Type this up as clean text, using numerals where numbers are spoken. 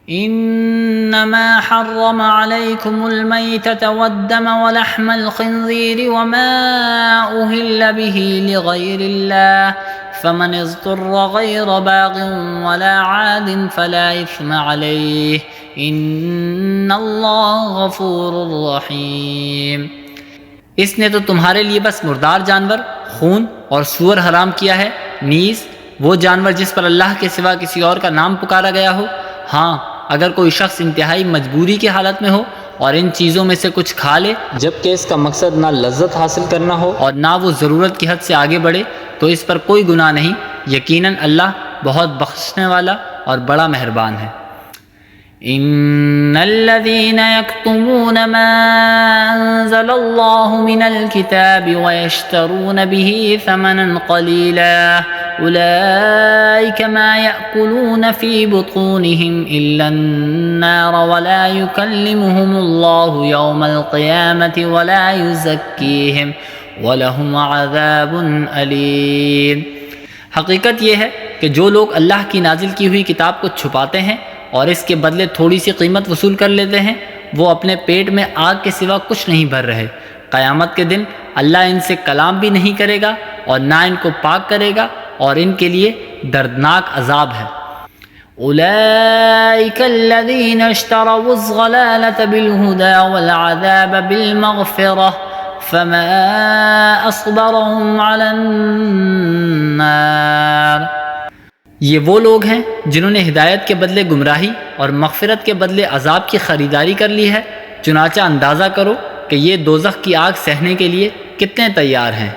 انما حرم عليكم الميتة والدم ولحم الخنزير وما أهل به لغير الله فمن اضطر غير باغ ولا عاد فلا إثم عليه ان اللہ غفور رحیم۔ اس نے تو تمہارے لیے بس مردار جانور، خون اور سور حرام کیا ہے، نیز وہ جانور جس پر اللہ کے سوا کسی اور کا نام پکارا گیا ہو۔ ہاں، اگر کوئی شخص انتہائی مجبوری کی حالت میں ہو اور ان چیزوں میں سے کچھ کھا لے جبکہ اس کا مقصد نہ لذت حاصل کرنا ہو اور نہ وہ ضرورت کی حد سے آگے بڑھے، تو اس پر کوئی گناہ نہیں، یقیناً اللہ بہت بخشنے والا اور بڑا مہربان ہے۔ ان الذين يكتمون ما انزل الله من الكتاب ويشترون به ثمنا قليلا اولئك ما يأكلون في بطونهم الا النار ولا يكلمهم الله يوم القيامة ولا يزكيهم ولهم عذاب أليم۔ حقیقت یہ ہے کہ جو لوگ اللہ کی نازل کی ہوئی کتاب کو چھپاتے ہیں اور اس کے بدلے تھوڑی سی قیمت وصول کر لیتے ہیں، وہ اپنے پیٹ میں آگ کے سوا کچھ نہیں بھر رہے۔ قیامت کے دن اللہ ان سے کلام بھی نہیں کرے گا اور نہ ان کو پاک کرے گا اور ان کے لیے دردناک عذاب ہے۔ اولئک الذین اشتروا الضلالة بالہدى والعذاب بالمغفرة فما اصبرهم على النار۔ یہ وہ لوگ ہیں جنہوں نے ہدایت کے بدلے گمراہی اور مغفرت کے بدلے عذاب کی خریداری کر لی ہے، چنانچہ اندازہ کرو کہ یہ دوزخ کی آگ سہنے کے لیے کتنے تیار ہیں۔